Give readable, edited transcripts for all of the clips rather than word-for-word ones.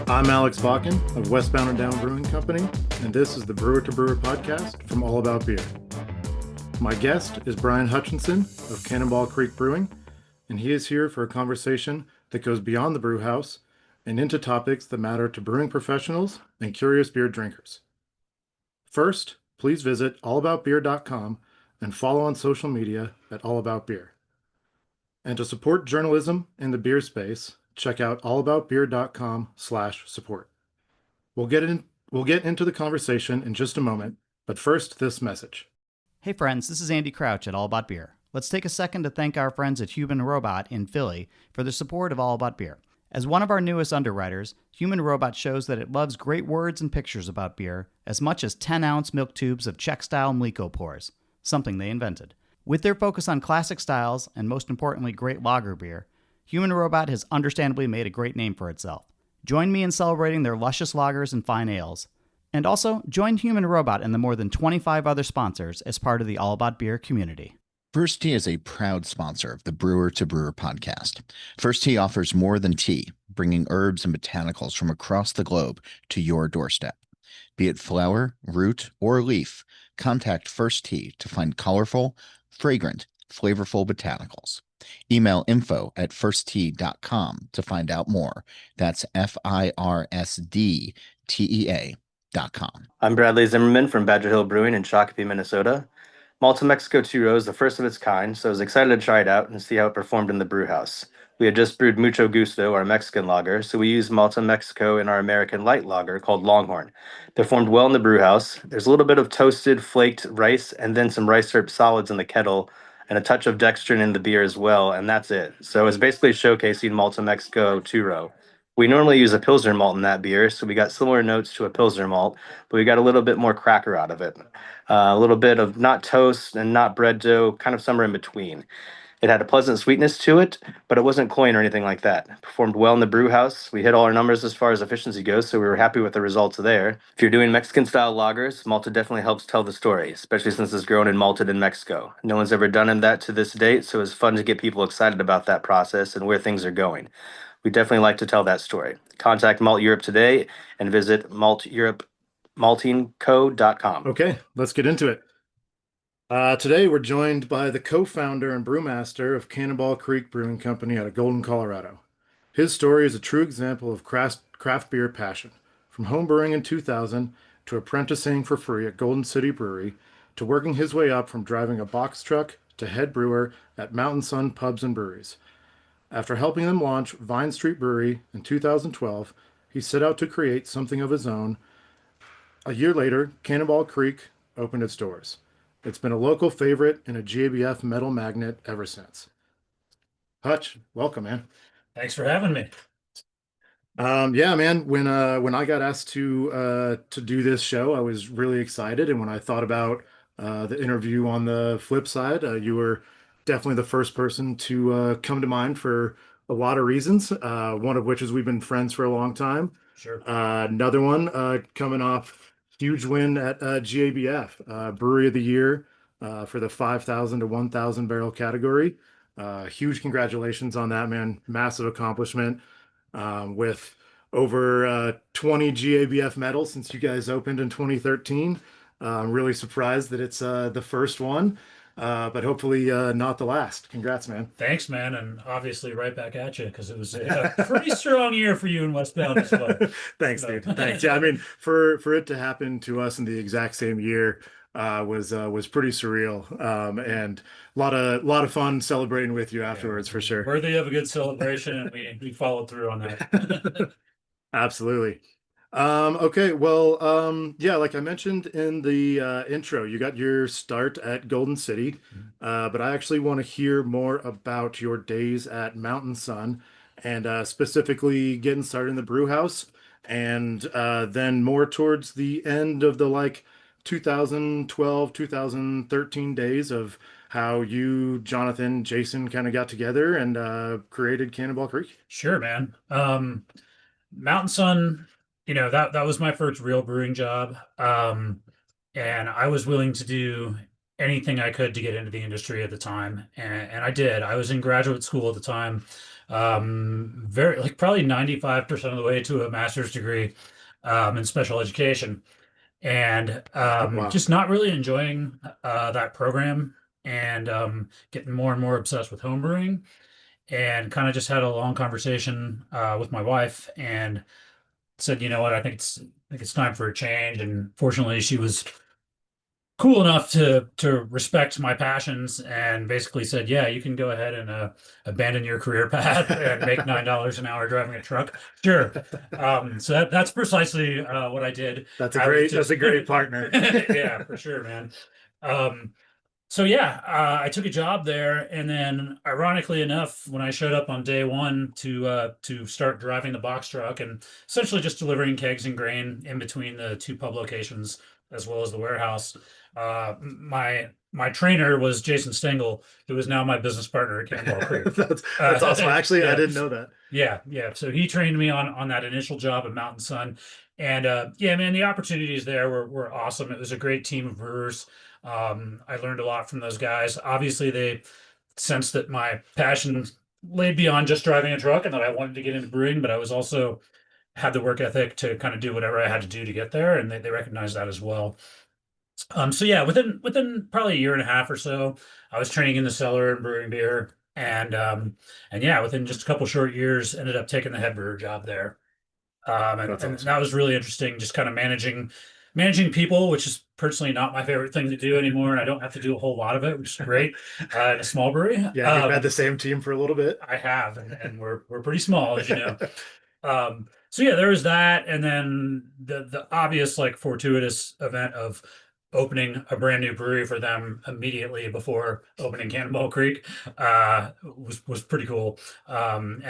I'm Alex Bakken of Westbound and Down Brewing Company, and this is the Brewer to Brewer podcast from All About Beer. My guest is Brian Hutchinson of Cannonball Creek Brewing, and he is here for a conversation that goes beyond the brew house and into topics that matter to brewing professionals and curious beer drinkers. First, please visit allaboutbeer.com and follow on social media at allaboutbeer. And to support journalism in the beer space, check out allaboutbeer.com/support. We'll get into the conversation in just a moment, but first, this message. Hey friends, this is Andy Crouch at All About Beer. Let's take a second to thank our friends at Human Robot in Philly for their support of All About Beer. As one of our newest underwriters, Human Robot shows that it loves great words and pictures about beer as much as 10-ounce milk tubes of Czech-style Mliko pours, something they invented. With their focus on classic styles and most importantly great lager beer, Human Robot has understandably made a great name for itself. Join me in celebrating their luscious lagers and fine ales. And also, join Human Robot and the more than 25 other sponsors as part of the All About Beer community. First Tea is a proud sponsor of the Brewer to Brewer podcast. First Tea offers more than tea, bringing herbs and botanicals from across the globe to your doorstep. Be it flower, root, or leaf, contact First Tea to find colorful, fragrant, flavorful botanicals. Email info@firsttea.com to find out more. That's FIRSDTEA.com. I'm Bradley Zimmerman from Badger Hill Brewing in Shakopee, Minnesota. Malta Mexico 2-Row is the first of its kind, so I was excited to try it out and see how it performed in the brew house. We had just brewed Mucho Gusto, our Mexican lager, so we used Malta Mexico in our American light lager called Longhorn. Performed well in the brew house. There's a little bit of toasted, flaked rice and then some rice syrup solids in the kettle and a touch of dextrin in the beer as well, and that's it. So it's basically showcasing Malta Mexico 2-Row. We normally use a Pilsner malt in that beer, so we got similar notes to a Pilsner malt, but we got a little bit more cracker out of it. A little bit of not toast and not bread dough, kind of somewhere in between. It had a pleasant sweetness to it, but it wasn't cloying or anything like that. Performed well in the brew house. We hit all our numbers as far as efficiency goes, so we were happy with the results there. If you're doing Mexican-style lagers, Malta definitely helps tell the story, especially since it's grown and malted in Mexico. No one's ever done that to this date, so it's fun to get people excited about that process and where things are going. We definitely like to tell that story. Contact Malt Europe today and visit maltingco.com. Okay, let's get into it. Today we're joined by the co-founder and brewmaster of Cannonball Creek Brewing Company out of Golden, Colorado. His story is a true example of craft beer passion, from home brewing in 2000 to apprenticing for free at Golden City Brewery to working his way up from driving a box truck to head brewer at Mountain Sun Pubs and Breweries. After helping them launch Vine Street Brewery in 2012, he set out to create something of his own. A year later, Cannonball Creek opened its doors. It's been a local favorite and a GABF metal magnet ever since. Hutch, welcome, man. Thanks for having me. Yeah, man. When I got asked to do this show, I was really excited, and when I thought about the interview on the flip side, you were definitely the first person to come to mind for a lot of reasons. One of which is we've been friends for a long time. Sure. Another one coming off huge win at GABF, Brewery of the Year for the 5,000 to 1,000 barrel category. Huge congratulations on that, man. Massive accomplishment with over 20 GABF medals since you guys opened in 2013. I'm really surprised that it's the first one, but hopefully not the last. Congrats, man. Thanks, man. And obviously right back at you because it was a pretty strong year for you in Westbound as well. Thanks, dude. Thanks. Yeah, I mean, for it to happen to us in the exact same year was pretty surreal, and a lot of fun celebrating with you afterwards, for sure. Worthy of a good celebration, and we followed through on that. Absolutely. Okay, well, yeah, like I mentioned in the intro, you got your start at Golden City, but I actually want to hear more about your days at Mountain Sun and specifically getting started in the brew house, and then more towards the end of the 2012, 2013 days of how you, Jonathan, Jason kind of got together and created Cannonball Creek. Sure, man. Mountain Sun, that was my first real brewing job. And I was willing to do anything I could to get into the industry at the time. And I did. I was in graduate school at the time. very like probably 95% of the way to a master's degree in special education, and Wow. just not really enjoying that program, and getting more and more obsessed with homebrewing, and kind of just had a long conversation with my wife and said, you know what, I think it's time for a change. And fortunately, she was cool enough to respect my passions and basically said, yeah, you can go ahead and abandon your career path and make $9 an hour driving a truck. Sure. So that's precisely what I did. I was That's just a great partner. yeah, for sure, man. Um, so yeah, I took a job there, and then ironically enough, when I showed up on day one to start driving the box truck and essentially just delivering kegs and grain in between the two pub locations as well as the warehouse, my trainer was Jason Stengel, who is now my business partner at Cannonball Creek. That's awesome. Actually, I Yeah, didn't know that. yeah. So he trained me on that initial job at Mountain Sun, and yeah, man, the opportunities there were awesome. It was a great team of brewers. I learned a lot from those guys. Obviously, they sensed that my passion laid beyond just driving a truck and that I wanted to get into brewing, but I was also had the work ethic to kind of do whatever I had to do to get there, and they recognized that as well. So yeah, within probably a year and a half or so, I was training in the cellar and brewing beer, and yeah, within just a couple short years, ended up taking the head brewer job there. That's And awesome. that was really interesting, just kind of managing people, which is personally not my favorite thing to do anymore, and I don't have to do a whole lot of it, which is great in a small brewery. Yeah, you've had the same team for a little bit. I have, and we're pretty small, as you know. So yeah, there was that, and then the obvious like fortuitous event of opening a brand new brewery for them immediately before opening Cannonball Creek was pretty cool. And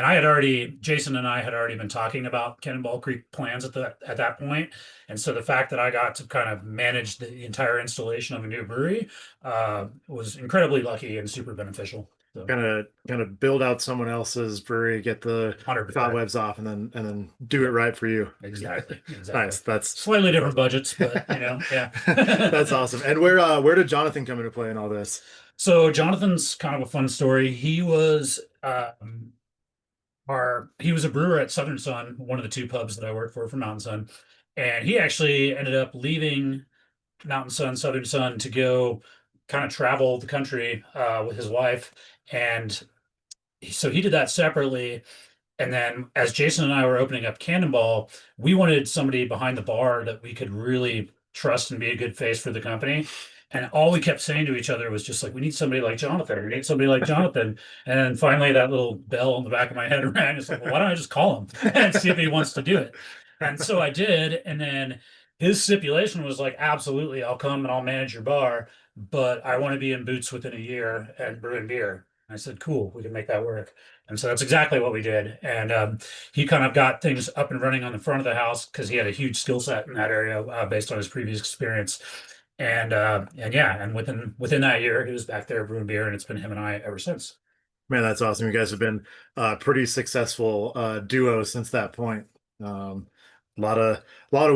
Jason and I had already been talking about Cannonball Creek plans at that point, and so the fact that I got to kind of manage the entire installation of a new brewery was incredibly lucky and super beneficial. So Kind of build out someone else's brewery, get the 100%. cobwebs off, and then do it Yep. right for you. Exactly. Exactly. Nice. That's Slightly different awesome. budgets, but yeah. That's awesome. And where did Jonathan come into play in all this? So Jonathan's kind of a fun story. He was a brewer at Southern Sun, one of the two pubs that I worked for Mountain Sun. And he actually ended up leaving Mountain Sun, Southern Sun to go kind of travel the country with his wife. And so he did that separately. And then as Jason and I were opening up Cannonball, we wanted somebody behind the bar that we could really trust and be a good face for the company. And all we kept saying to each other was just like, we need somebody like Jonathan. We need somebody like Jonathan. And then finally that little bell in the back of my head rang. It's like, well, why don't I just call him and see if he wants to do it? And so I did. And then his stipulation was like, absolutely, I'll come and I'll manage your bar, but I want to be in boots within a year and brewing beer. I said, cool, we can make that work. And so that's exactly what we did. And he kind of got things up and running on the front of the house because he had a huge skill set in that area based on his previous experience. And yeah, and within that year, he was back there brewing beer, and it's been him and I ever since. Man, that's awesome. You guys have been a pretty successful duo since that point. A lot of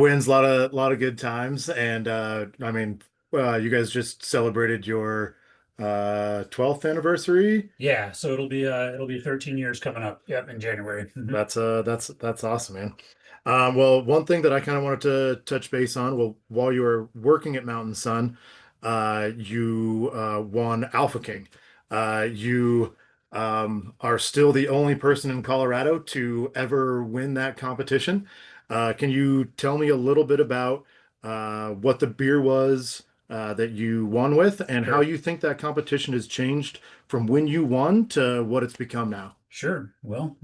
wins, a lot of good times, and I mean, you guys just celebrated your 12th anniversary. Yeah, so it'll be 13 years coming up. Yep, in January. Mhm. That's awesome, man. Well, one thing that I kind of wanted to touch base on, well, while you were working at Mountain Sun, you won Alpha King. You are still the only person in Colorado to ever win that competition. Can you tell me a little bit about what the beer was that you won with, and how Sure. you think that competition has changed from when you won to what it's become now? Sure. Well,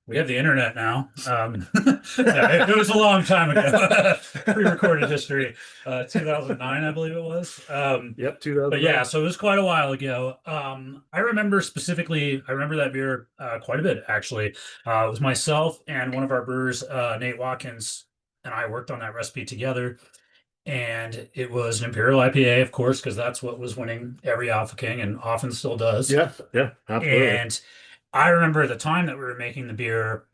we have the internet now. Yeah, it was a long time ago. Pre-recorded history, 2009, I believe it was. Yep, But yeah, 2009. so it was quite a while ago. I remember that beer quite a bit, actually. It was myself and one of our brewers, Nate Watkins, and I worked on that recipe together. And it was an Imperial IPA, of course, because that's what was winning every Alpha King and often still does. Yeah, yeah, absolutely. And I remember at the time that we were making the beer,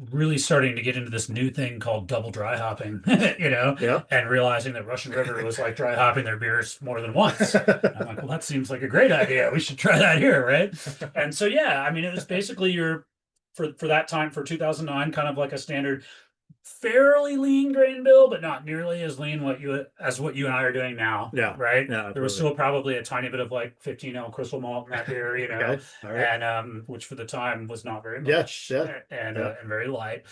really starting to get into this new thing called double dry hopping, Yeah. and realizing that Russian River was like dry hopping their beers more than once. I'm like, well, that seems like a great idea. We should try that here, right? And so, yeah, I mean, it was basically for that time for 2009, kind of like a standard fairly lean grain bill, but not nearly as lean what you and I are doing now, Yeah. right? Yeah, There was absolutely. still probably a tiny bit of like 15L crystal malt in that beer, Okay. All right. and which for the time was not very Yeah. much, Yeah. Yeah. and very light.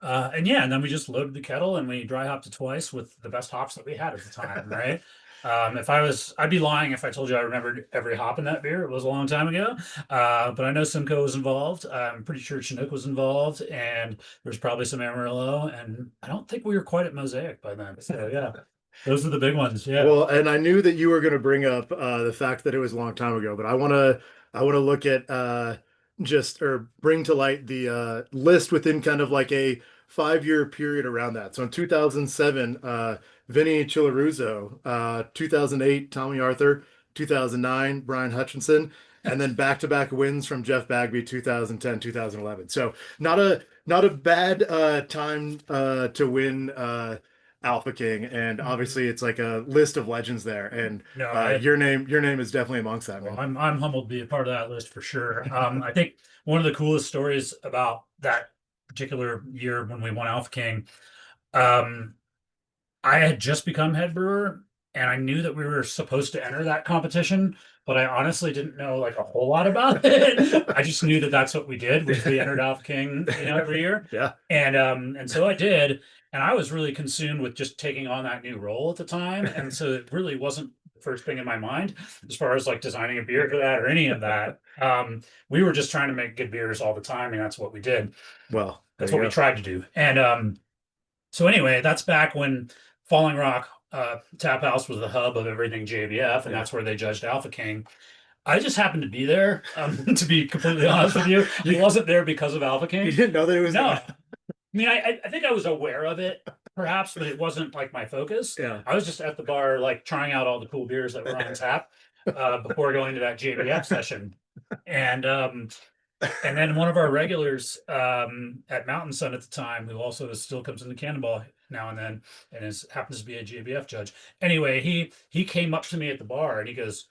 And yeah, and then we just loaded the kettle and we dry hopped it twice with the best hops that we had at the time, right? I'd be lying if I told you I remembered every hop in that beer. It was a long time ago. But I know Simcoe was involved. I'm pretty sure Chinook was involved, and there's probably some Amarillo. And I don't think we were quite at Mosaic by then. So yeah, those are the big ones. Yeah. Well, and I knew that you were going to bring up the fact that it was a long time ago, but I want to look at just or bring to light the list within kind of like a 5 year period around that. So in 2007, Vinny Chillaruzzo, 2008, Tommy Arthur, 2009, Brian Hutchinson, and then back-to-back wins from Jeff Bagby, 2010, 2011. So not a bad time to win Alpha King, and Mhm. obviously it's like a list of legends there, and No, I your name is definitely amongst that, well, man. I'm humbled to be a part of that list for sure. I think one of the coolest stories about that particular year when we won Alpha King. Um, I had just become head brewer and I knew that we were supposed to enter that competition, but I honestly didn't know like a whole lot about it. I just knew that that's what we did was we entered Alpha King, every year. Yeah. And so I did, and I was really consumed with just taking on that new role at the time. And so it really wasn't the first thing in my mind as far as like designing a beer for that or any of that. We were just trying to make good beers all the time, and that's what we did. Well, there That's you what we go. tried to do. And so anyway, that's back when Falling Rock Tap House was the hub of everything JBF, and Yeah. that's where they judged Alpha King. I just happened to be there. To be completely honest with you, I You wasn't there because of Alpha you King. didn't know that it was No, I mean I think I was aware of it, perhaps, but it wasn't like my focus. yeah. I was just at the bar, like trying out all the cool beers that were on tap before going to that JBF session, and and then one of our regulars at Mountain Sun at the time, who also still comes into Cannonball now and then, and happens to be a JBF judge. Anyway, he came up to me at the bar and he goes,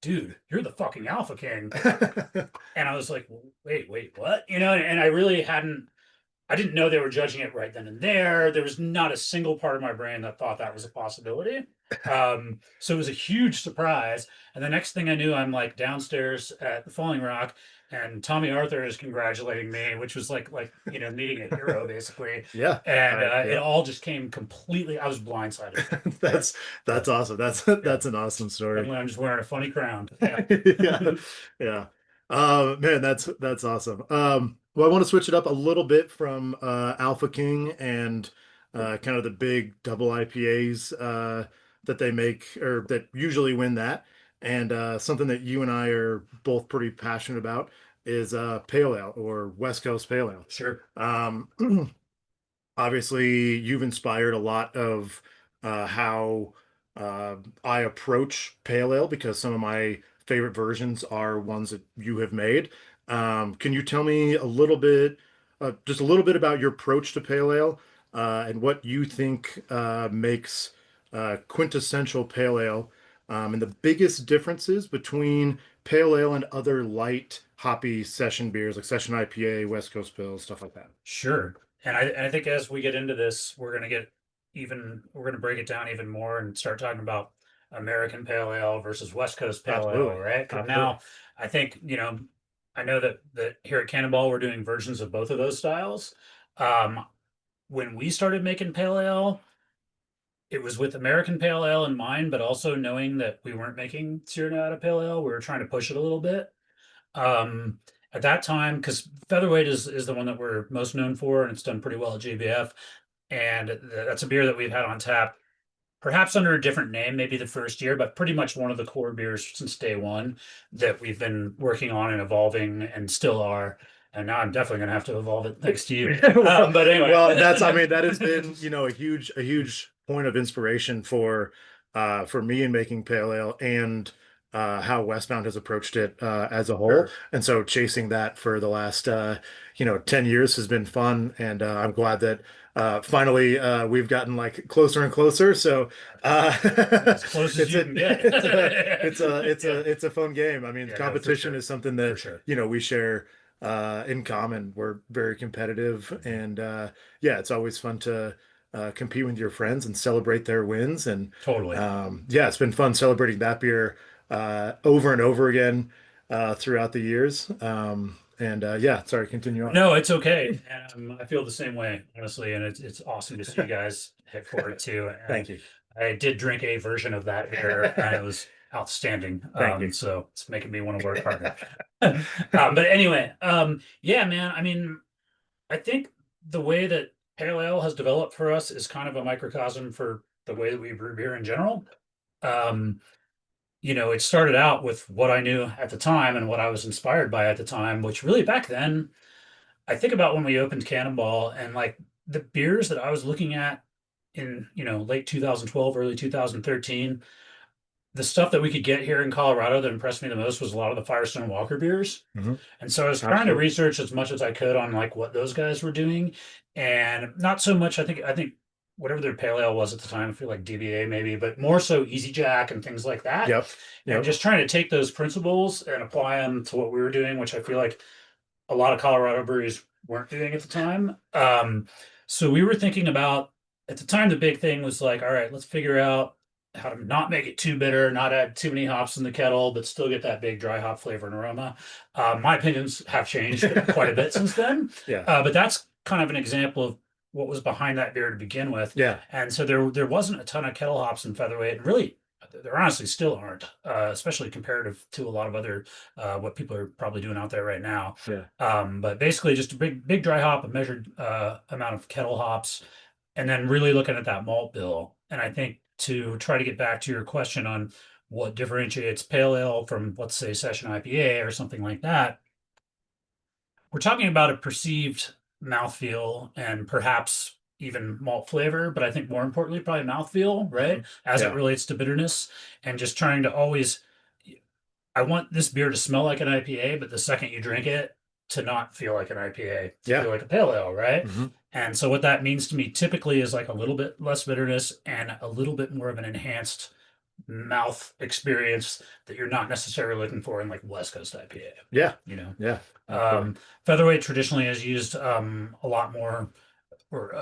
"Dude, you're the fucking Alpha King." And I was like, wait, what?" And I didn't know they were judging it right then and there. There was not a single part of my brain that thought that was a possibility. So it was a huge surprise. And the next thing I knew, I'm like downstairs at the Falling Rock, and Tommy Arthur is congratulating me, which was like meeting a hero basically. Yeah. And it Yeah. all just came completely. I was blindsided. Yeah, That's yeah, that's awesome. That's yeah. that's an awesome story. Suddenly, I'm just wearing a funny crown. Yeah. Yeah. Yeah. Man, that's awesome. Well, I want to switch it up a little bit from Alpha King and kind of the big double IPAs that they make or that usually win that. And something that you and I are both pretty passionate about is Pale Ale or West Coast Pale Ale. Sure. Obviously you've inspired a lot of how I approach pale ale because some of my favorite versions are ones that you have made. Can you tell me a little bit, just a little bit about your approach to pale ale and what you think makes quintessential pale ale and the biggest differences between pale ale and other light hoppy session beers like session IPA, West Coast Pils, stuff like that? Sure. And I think as we get into this, we're gonna break it down even more and start talking about American Pale Ale versus West Coast Pale Ale, Absolutely. right? Because Absolutely. now I think, I know that here at Cannonball we're doing versions of both of those styles. Um, when we started making Pale Ale, it was with American Pale Ale in mind, but also knowing that we weren't making Sierra Nevada Pale Ale, we were trying to push it a little bit. Um, at that time, because featherweight is the one that we're most known for, and it's done pretty well at JBF. And that's a beer that we've had on tap, perhaps under a different name, maybe the first year, but pretty much one of the core beers since day one that we've been working on and evolving and still are. And now I'm definitely gonna have to evolve it thanks to you. Well, But anyway, well, I mean, that has been, a huge point of inspiration for me in making pale ale and how Westbound has approached it as a whole. Sure. And so chasing that for the last 10 years has been fun. And I'm glad that finally we've gotten like closer and closer. So As close as it's you a can get. Yeah. it's a fun game. I mean, Yeah, no, for competition sure. is something For that sure. we share in common. We're very competitive, and yeah, it's always fun to compete with your friends and celebrate their wins. And Totally. yeah, it's been fun celebrating that beer over and over again throughout the years. And yeah, sorry, continue on. No, it's okay. I feel the same way, honestly, and it's awesome to see you guys hit for it too. Thank And you. I did drink a version of that beer, and it was outstanding. Thank you. So it's making me want to work harder. But anyway, yeah, man. I mean, I think the way that pale ale has developed for us is kind of a microcosm for the way that we brew beer in general. Um, it started out with what I knew at the time and what I was inspired by at the time, which really back then I think about when we opened Cannonball and like the beers that I was looking at in, late 2012, early 2013, the stuff that we could get here in Colorado that impressed me the most was a lot of the Firestone Walker beers. Hmm. And so I was trying to Absolutely. research as much as I could on like what those guys were doing. And not so much, I think whatever their pale ale was at the time, I feel like DBA maybe, but more so Easy Jack and things like that. Yep. And Yep. just trying to take those principles and apply them to what we were doing, which I feel like a lot of Colorado breweries weren't doing at the time. So we were thinking about at the time the big thing was like, all right, let's figure out how to not make it too bitter, not add too many hops in the kettle, but still get that big dry hop flavor and aroma. My opinions have changed quite a bit since then, Yeah. but that's kind of an example of what was behind that beer to begin with. Yeah. And so there wasn't a ton of kettle hops in featherweight, and really there honestly still aren't, especially comparative to a lot of other what people are probably doing out there right now. Yeah. But basically, just a big dry hop, a measured amount of kettle hops, and then really looking at that malt bill. And I think to try to get back to your question on what differentiates pale ale from, let's say, session IPA or something like that, we're talking about a perceived mouthfeel and perhaps even malt flavor, but I think more importantly, probably mouthfeel, right? Mhm. As it Yeah. relates to bitterness, and just trying to always, I want this beer to smell like an IPA, but the second you drink it, to not feel like an IPA, to Yeah. feel like a pale ale, right? Hmm. And so what that means to me typically is like a little bit less bitterness and a little bit more of an enhanced mouth experience that you're not necessarily looking for in like West Coast IPA, Yeah. you know? Yeah. Absolutely. Featherweight traditionally is used a lot more, or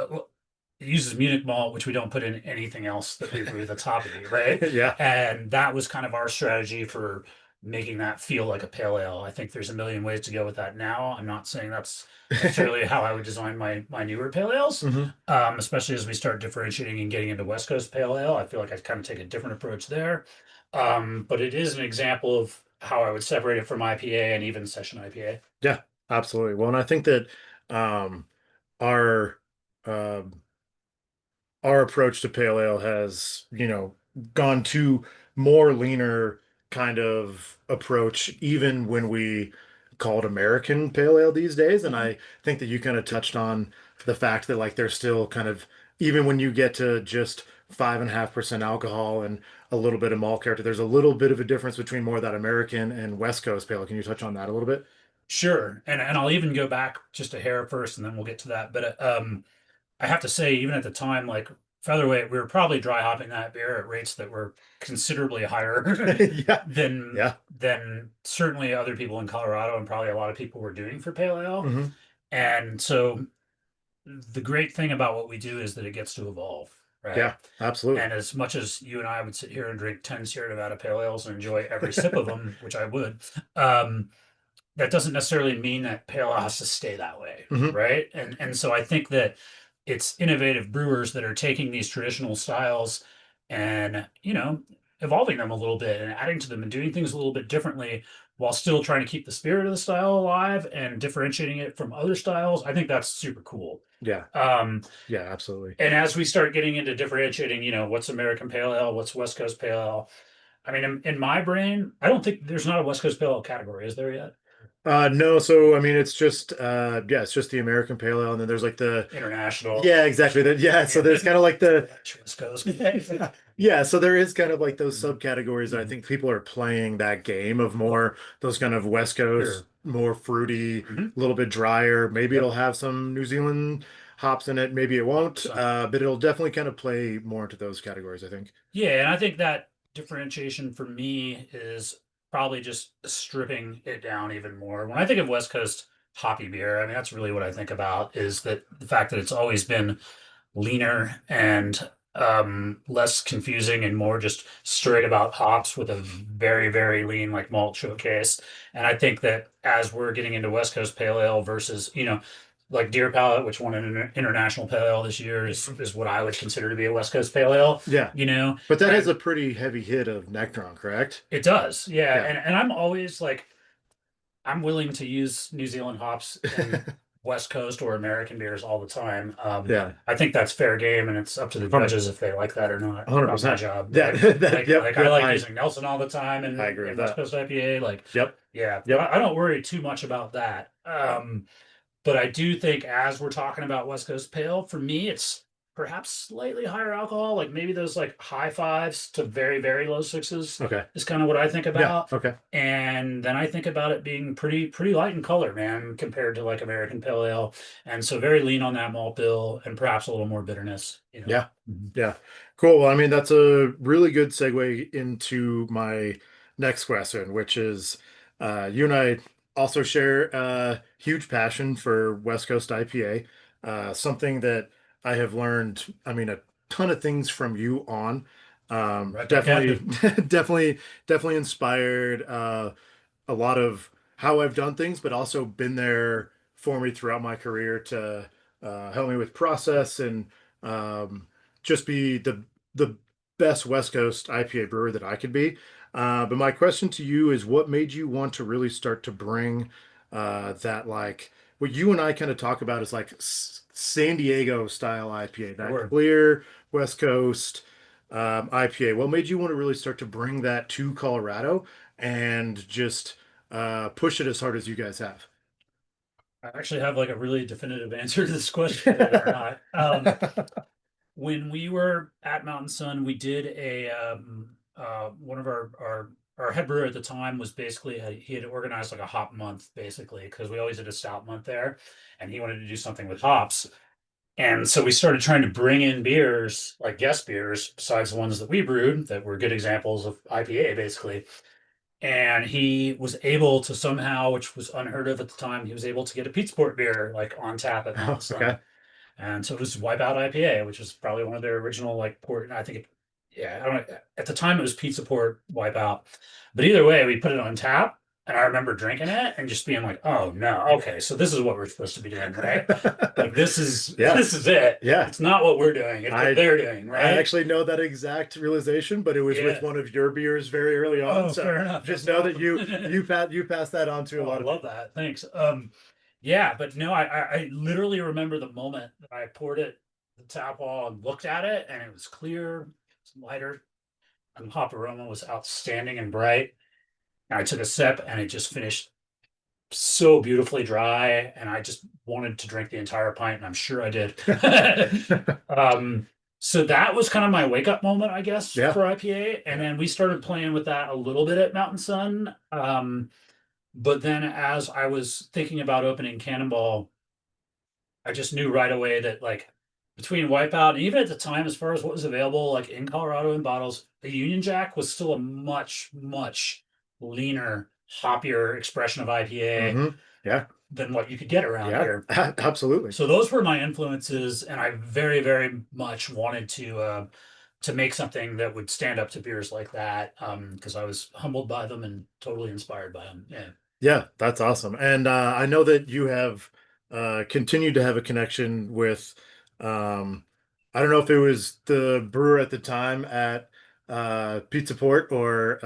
it uses Munich malt, which we don't put in anything else that we brew that's hoppy, right? Yeah. And that was kind of our strategy for making that feel like a pale ale. I think there's a million ways to go with that now. I'm not saying that's necessarily how I would design my newer pale ales, Hmm. especially as we start differentiating and getting into West Coast pale ale. I feel like I kind of take a different approach there. But it is an example of how I would separate it from IPA and even session IPA. Yeah. Absolutely. Well, and I think that um, our um, our approach to pale ale has, gone to more leaner kind of approach, even when we call it American pale ale these days. And Mhm. I think that you kind of touched on the fact that like there's still kind of, even when you get to just 5.5% alcohol and a little bit of malt character, there's a little bit of a difference between more of that American and West Coast pale ale. Can you touch on that a little bit? Sure. And I'll even go back just a hair first and then we'll get to that. But I have to say, even at the time, like featherweight, we were probably dry hopping that beer at rates that were considerably higher Yeah. than Yeah. certainly other people in Colorado and probably a lot of people were doing for pale ale. Hmm. And so the great thing about what we do is that it gets to evolve, right? Yeah. Absolutely. And as much as you and I would sit here and drink 10 Sierra Nevada pale ales and enjoy every sip of them, which I would, um, that doesn't necessarily mean that pale ale has to stay that way, Hmm. right? And so I think that it's innovative brewers that are taking these traditional styles and evolving them a little bit and adding to them and doing things a little bit differently while still trying to keep the spirit of the style alive and differentiating it from other styles. I think that's super cool. Yeah. Um, Yeah. Absolutely. and as we start getting into differentiating, what's American Pale Ale, what's West Coast Pale Ale. I mean, in my brain, I don't think there's not a West Coast Pale Ale category, is there yet? No, so I mean it's just yeah, it's just the American Pale Ale, and then there's like the International. yeah, exactly. Yeah, so Yeah. there's kind of like the West Coast. yeah, so there is kind of like those Mhm. subcategories that I Mhm. think people are playing that game of more those kind of West Coast, Sure. more fruity, Mhm. a little bit drier. Maybe it'll Yep. have some New Zealand hops in it, maybe it won't. 100%. But it'll definitely kind of play more into those categories, I think. Yeah, and I think that differentiation for me is probably just stripping it down even more. When I think of West Coast hoppy beer, I mean that's really what I think about is that the fact that it's always been leaner and less confusing and more just straight about hops with a very, very lean like malt showcase. And I think that as we're getting into West Coast Pale Ale versus, like Deer Palate, which won an international pale ale this year, is what I would consider to be a West Coast Pale Ale, Yeah, you know, but that has and a pretty heavy hit of Nectron, correct? it does. Yeah. Yeah. And I'm always like I'm willing to use New Zealand hops in West Coast or American beers all the time. Yeah, I think that's fair game, and it's up to the 100, judges if they like that or not. Not my 100%. job, That right? that Like, yep, like I yep, like using Nelson all the time I in, agree with in West that. Coast IPA. Like, Yep, yeah, yep. I don't worry too much about that. But I do think as we're talking about West Coast Pale, for me, it's perhaps slightly higher alcohol, like maybe those like high fives to very, very low sixes Okay. is kind of what I think Yeah, about. okay. And then I think about it being pretty light in color, man, compared to like American Pale Ale. And so very lean on that malt bill and perhaps a little more bitterness. Yeah. Mhm. Yeah. Cool. Well, I mean, that's a really good segue into my next question, which is you and I also share a huge passion for West Coast IPA, something that I have learned, I mean, a ton of things from you on. Right back at Definitely, you. definitely inspired a lot of how I've done things, but also been there for me throughout my career to help me with process and um, just be the best West Coast IPA brewer that I could be. But my question to you is, what made you want to really start to bring that like what you and I kind of talk about is like San Diego style IPA, that Sure. clear West Coast IPA. What made you want to really start to bring that to Colorado and just push it as hard as you guys have? I actually have like a really definitive answer to this question, believe it or not. When we were at Mountain Sun, we did a one of our head brewer at the time was basically he had organized like a hop month basically because we always did a stout month there, and he wanted to do something with hops. And so we started trying to bring in beers like guest beers besides the ones that we brewed that were good examples of IPA basically. And he was able to somehow, which was unheard of at the time, he was able to get a Pizza Port beer like on tap at Mountain Okay. Sun. And so it was Wipeout IPA, which is probably one of their original like port. I think yeah, I don't know. At the time it was Pizza Port Wipeout. But either way, we put it on tap and I remember drinking it and just being like, oh no, okay, so this is what we're supposed to be doing, right? Like this is Yeah. this is it. Yeah. It's not what we're doing, it's what I they're doing, I right? actually know that exact realization, but it was with Yeah. one of your beers very early on. Oh, So fair enough. just That's know that awesome. you pass that on to a Oh, I lot of love people. that. Thanks. Yeah, but no, I literally remember the moment that I poured it the tap wall and looked at it, and it was clear, it's lighter, and the hop aroma was outstanding and bright. And I took a sip, and it just finished so beautifully dry, and I just wanted to drink the entire pint, and I'm sure I did. um, so that was kind of my wake up moment, I guess, Yeah. for IPA, and Yeah. then we started playing with that a little bit at Mountain Sun. But then as I was thinking about opening Cannonball, I just knew right away that like between Wipeout and even at the time, as far as what was available, like in Colorado in bottles, the Union Jack was still a much leaner, hoppier expression of IPA Yeah. than what you could get around Yeah. here. Absolutely. So those were my influences, and I very much wanted to make something that would stand up to beers like that because I was humbled by them and totally inspired by them. Yeah. Yeah, that's awesome. And I know that you have continued to have a connection with, um, I don't know if it was the brewer at the time at Pizza Port or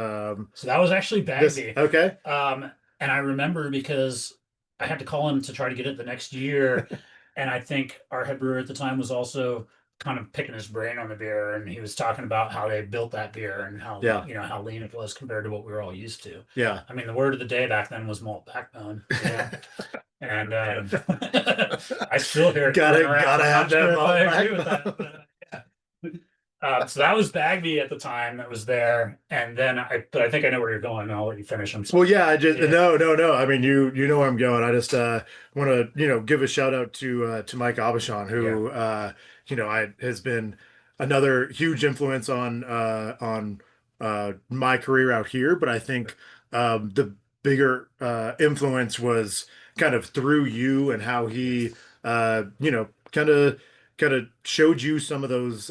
So that was actually this. Bagby. Okay. Um, and I remember because I had to call him to try to get it the next year. And I think our head brewer at the time was also kind of picking his brain on the beer, and he was talking about how they built that beer and how Yeah. how lean it was compared to what we were all used to. Yeah. I mean, the word of the day back then was malt backbone, and I still hear it thrown around. Gotta I'm have not that sure if malt I agree with that, backbone. but yeah. So that was Bagby at the time that was there, and then but I think I know where you're going. I'll let you finish. I'm Well, sorry. yeah, I just Yeah, no. I mean, you know where I'm going. I just want to give a shout out to Mike Abishan, yeah, who I has been another huge influence on my career out here. But I think the bigger influence was kind of through you and how he kind of showed you some of those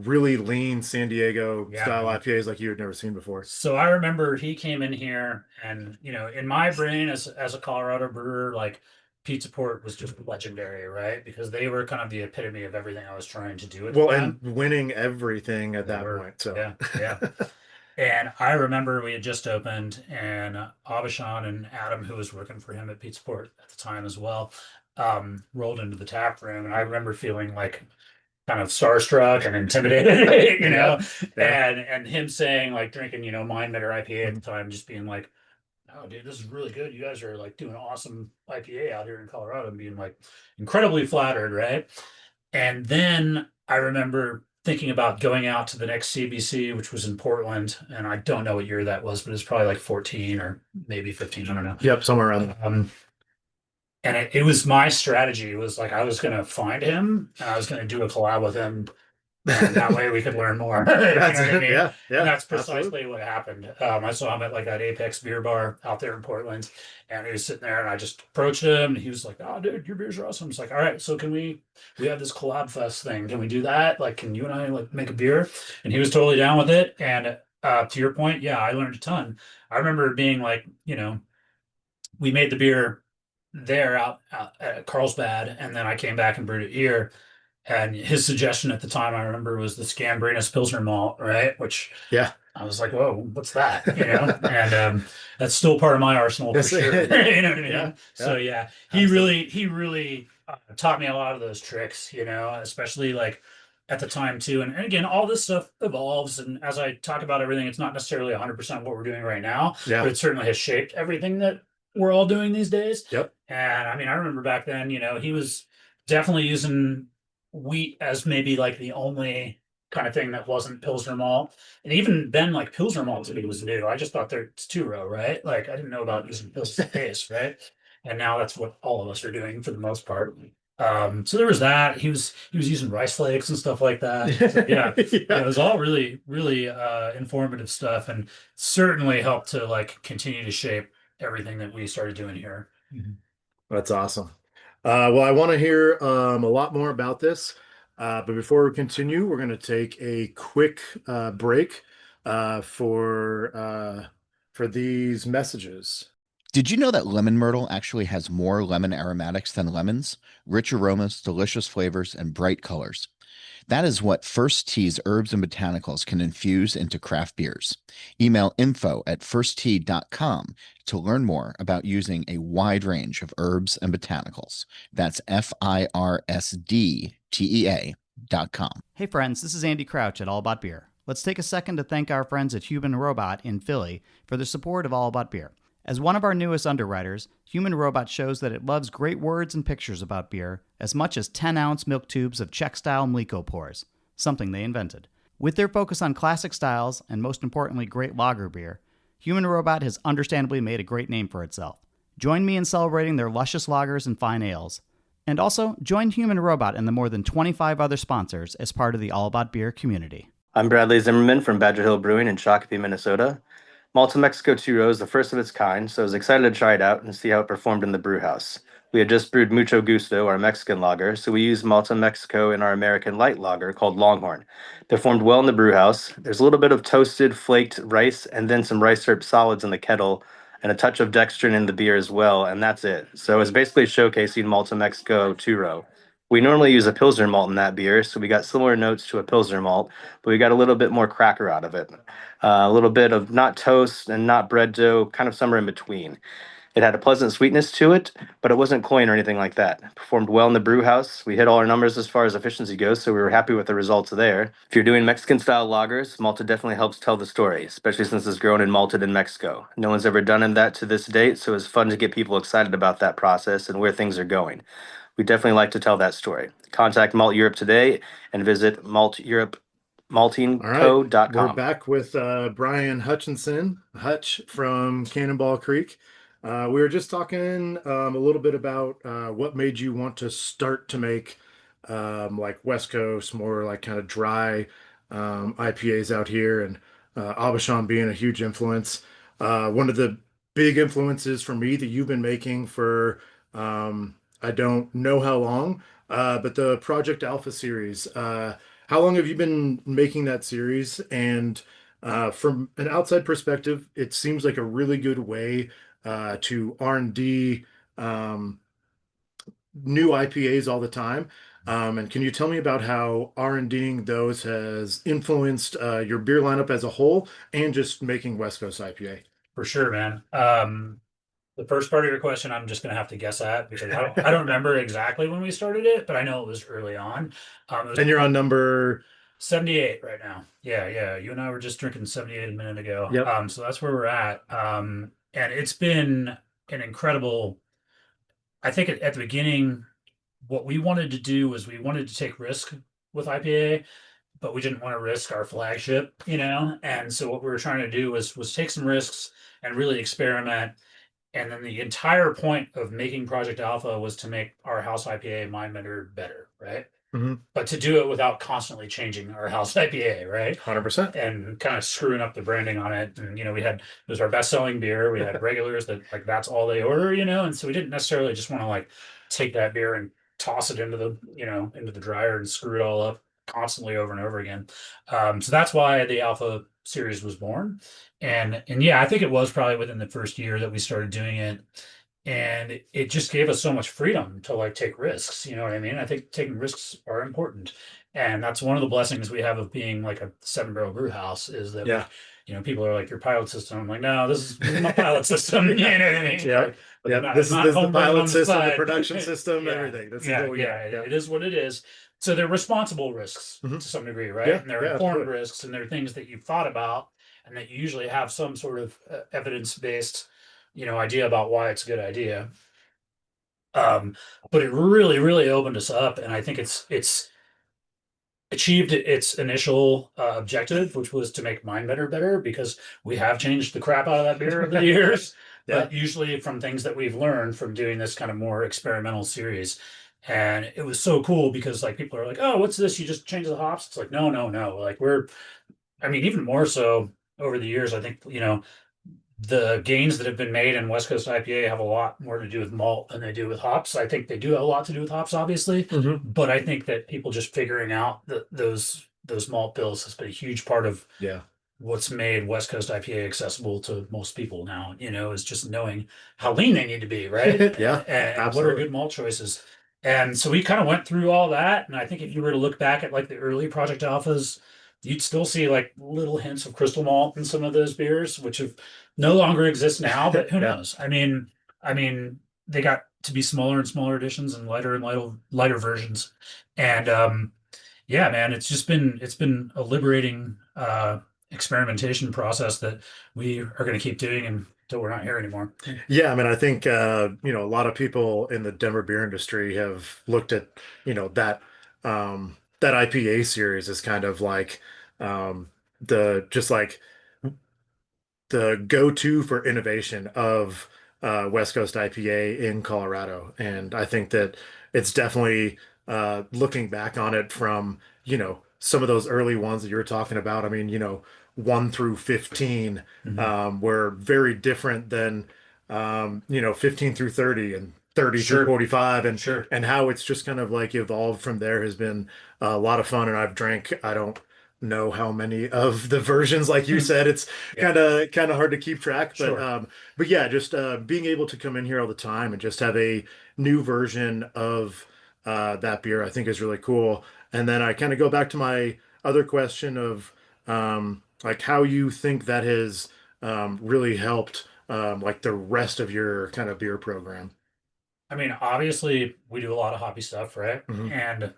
really lean San Diego yeah, style man. IPAs like you had never seen before. So I remember he came in here, and in my brain as a Colorado brewer, like Pizza Port was just legendary, right? Because they were kind of the epitome of everything I was trying to do at the Well, and time. winning everything at They that were, point. So, yeah, yeah. And I remember we had just opened, and Abishan and Adam, who was working for him at Pizza Port at the time as well, rolled into the tap room, and I remember feeling like kind of starstruck and intimidated, yeah, yeah. and him saying like drinking, Mind Meter IPA at the time, just being like, "Oh, dude, this is really good. You guys are like doing awesome IPA out here in Colorado," and being like incredibly flattered, right? And then I remember thinking about going out to the next CBC, which was in Portland, and I don't know what year that was, but it's probably like 14 or maybe 15. I don't know. Yep, somewhere around there. And it was my strategy. It was like I was going to find him and I was going to do a collab with him, and that way we could learn more. You know That's what I it. mean? Yeah, And yeah, that's absolutely. precisely what happened. I saw him at like that Apex beer bar out there in Portland, and he was sitting there, and I just approached him, and he was like, "Oh, dude, your beers are awesome." It's like, "All right, so can we have this collab fest thing? Can we do that? Like, can you and I like make a beer?" And he was totally down with it. And to your point, yeah, I learned a ton. I remember being like, we made the beer there out at Carlsbad, and then I came back and brewed it here. And his suggestion at the time, I remember, was the Scambrinus Pilsner malt, right? Which Yeah. I was like, "Whoa, what's that?" And that's still part of my arsenal for Yes, sure. You know what I yeah, mean? So yeah, yeah, absolutely. he really taught me a lot of those tricks, especially like at the time too. And again, all this stuff evolves, and as I talk about everything, it's not necessarily 100% what we're doing right now, but Yeah. it certainly has shaped everything that we're all doing these days. Yep. And I mean, I remember back then, he was definitely using wheat as maybe like the only kind of thing that wasn't Pilsner malt. And even then, like Pilsner malt to me was new. I just thought it's two row, right? Like I didn't know about using Pilsner base, right? And now that's what all of us are doing for the most part. So there was that. He was using rice flakes and stuff like that. So yeah, yeah, it Yeah. was all really, really informative stuff, and certainly helped to like continue to shape everything that we started doing here. That's awesome. Well, I want to hear a lot more about this. But before we continue, we're going to take a quick break for these messages. Did you know that lemon myrtle actually has more lemon aromatics than lemons? Rich aromas, delicious flavors, and bright colors. That is what First Tea's herbs and botanicals can infuse into craft beers. Email info@firsttea.com to learn more about using a wide range of herbs and botanicals. That's FIRSDTEA.com. Hey friends, this is Andy Crouch at All About Beer. Let's take a second to thank our friends at Human Robot in Philly for their support of All About Beer. As one of our newest underwriters, Human Robot shows that it loves great words and pictures about beer as much as 10-ounce milk tubes of Czech-style Mliko pours, something they invented. With their focus on classic styles and most importantly great lager beer, Human Robot has understandably made a great name for itself. Join me in celebrating their luscious lagers and fine ales. And also, join Human Robot and the more than 25 other sponsors as part of the All About Beer community. I'm Bradley Zimmerman from Badger Hill Brewing in Shakopee, Minnesota. Malta Mexico 2 is the first of its kind, so I was excited to try it out and see how it performed in the brew house. We had just brewed Mucho Gusto, our Mexican lager, so we used Malta Mexico in our American light lager called Longhorn. Performed well in the brew house. There's a little bit of toasted, flaked rice and then some rice syrup solids in the kettle and a touch of dextrin in the beer as well, and that's it. So it's basically showcasing Malta Mexico 2. We normally use a Pilsner malt in that beer, so we got similar notes to a Pilsner malt, but we got a little bit more cracker out of it. A little bit of not toast and not bread dough, kind of somewhere in between. It had a pleasant sweetness to it, but it wasn't cloying or anything like that. It performed well in the brew house. We hit all our numbers as far as efficiency goes, so we were happy with the results there. If you're doing Mexican style lagers, Malta definitely helps tell the story, especially since it's grown and malted in Mexico. No one's ever done that to this date, so it's fun to get people excited about that process and where things are going. We definitely like to tell that story. Contact Malt Europe today and visit All right, we're maltingco.com. back with Brian Hutchinson, Hutch from Cannonball Creek. We were just talking a little bit about what made you want to start to make like West Coast, more like kind of dry IPAs out here, and Abashan being a huge influence. One of the big influences for me that you've been making for I don't know how long, but the Project Alpha series. How long have you been making that series? And from an outside perspective, it seems like a really good way to R&D new IPAs all the time. And can you tell me about how R&Ding those has influenced your beer lineup as a whole and just making West Coast IPA? For sure, man. The first part of your question, I'm just gonna have to guess at because I don't remember exactly when we started it, but I know it was early on. It was And you're on number, 78 right now. Yeah, yeah. You and I were just drinking 78 a minute ago. yep. So that's where we're at. And it's been an incredible. I think at the beginning, what we wanted to do was we wanted to take risk with IPA, but we didn't want to risk our flagship, you know. And so what we were trying to do was take some risks and really experiment. And then the entire point of making Project Alpha was to make our house IPA Mindbender better, right? Hmm. But to do it without constantly changing our house IPA, right? 100%. And kind of screwing up the branding on it. And we had, it was our best selling beer. We had regulars that like that's all they order, and so we didn't necessarily just want to like take that beer and toss it into the into the dryer and screw it all up constantly over and over again. So that's why the Alpha series was born. And yeah, I think it was probably within the first year that we started doing it, and it just gave us so much freedom to like take risks. You know what I mean? I think taking risks are important, and that's one of the blessings we have of being like a 7 barrel brew house is that Yeah. people are like your pilot system. I'm like, no, this is my pilot system. You know what I mean? Yeah. Like, but Yeah. not, This it's is not this is the home brewing pilot on the system, the side. production system, Yeah, everything. This is yeah, what we yeah. got. Yeah. It is what it is. So they're responsible risks Hmm. to some degree, right? Yeah. And they're Yeah. informed Absolutely. risks, and they're things that you've thought about, and that you usually have some sort of evidence based, idea about why it's a good idea. Um, but it really, really opened us up, and I think it's achieved its initial objective, which was to make mine better because we have changed the crap out of that beer over the years, Yeah. but usually from things that we've learned from doing this kind of more experimental series. And it was so cool because like people are like, "Oh, what's this? You just change the hops?" It's like, no, no, no. Like I mean, even more so over the years, I think the gains that have been made in West Coast IPA have a lot more to do with malt than they do with hops. I think they do have a lot to do with hops, obviously, Hmm. but I think that people just figuring out those malt bills has been a huge part of Yeah. what's made West Coast IPA accessible to most people now, is just knowing how lean they need to be, right? Yeah. And what are Absolutely. good malt choices. And so we kind of went through all that. And I think if you were to look back at like the early Project Alphas, you'd still see like little hints of crystal malt in some of those beers, which have no longer exist now, but who Yeah. knows? I mean, they got to be smaller and smaller editions and lighter versions. And yeah, man, it's been a liberating experimentation process that we are going to keep doing until we're not here anymore. Yeah, I mean, I think a lot of people in the Denver beer industry have looked at, that IPA series as kind of like the just like the go-to for innovation of West Coast IPA in Colorado. And I think that it's definitely looking back on it from, some of those early ones that you were talking about. I mean, 1 through 15 Mhm. were very different than 15 through 30 and 30 through Sure, 45, sure. and how it's just kind of like evolved from there has been a lot of fun. And I've drank, I don't know how many of the versions, like you said. It's Yeah, kind of hard to keep track, but sure. yeah, just being able to come in here all the time and just have a new version of that beer, I think is really cool. And then I kind of go back to my other question of like how you think that has really helped like the rest of your kind of beer program? I mean, obviously, we do a lot of hobby stuff, right? Hmm. And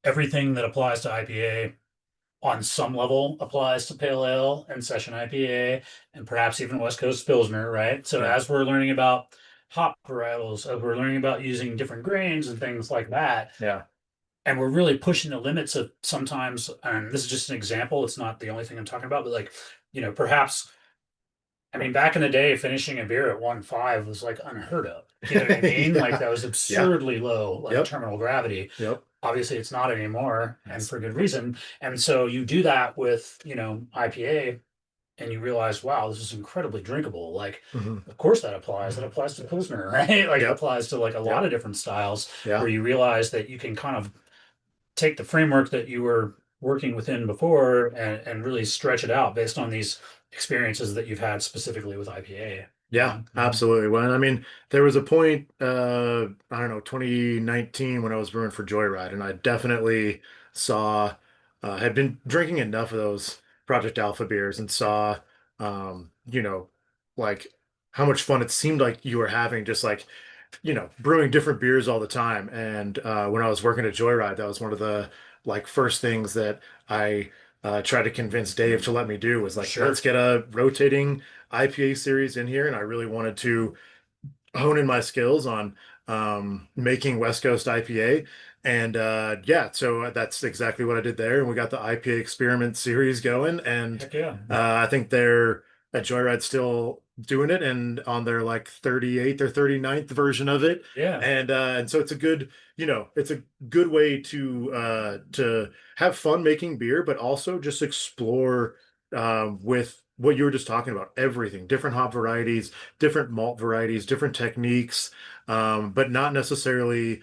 everything that applies to IPA on some level applies to pale ale and session IPA and perhaps even West Coast Pilsner, right? So Yeah. as we're learning about hop varietals, as we're learning about using different grains and things like that, Yeah. and we're really pushing the limits of sometimes, and this is just an example, it's not the only thing I'm talking about, but like, perhaps, I mean, back in the day, finishing a beer at 1.5 was like unheard of. You know what I mean? Like Yeah. that was Yeah. absurdly low, like Yep. terminal gravity. Yep. Obviously, it's not anymore, and Yes. for good reason. And so you do that with, IPA, and you realize, wow, this is incredibly drinkable. Like, Hmm. of course that applies. That applies to Pilsner, right? Like it Yep. applies to like a lot of Yep. different styles Yeah. where you realize that you can kind of take the framework that you were working within before and really stretch it out based on these experiences that you've had specifically with IPA. Yeah, absolutely. Well, I mean, there was a point, I don't know, 2019 when I was brewing for Joyride, and I definitely saw, had been drinking enough of those Project Alpha beers and saw, you know, like how much fun it seemed like you were having just like, brewing different beers all the time. And when I was working at Joyride, that was one of the like first things that I tried to convince Dave to let me do was like, let's Sure. get a rotating IPA series in here. And I really wanted to hone in my skills on making West Coast IPA. And yeah, so that's exactly what I did there. And we got the IPA experiment series going. And Heck yeah. I think they're at Joyride still doing it and on their like 38th or 39th version of it. Yeah. And so it's a good, it's a good way to have fun making beer, but also just explore with what you were just talking about, everything, different hop varieties, different malt varieties, different techniques, but not necessarily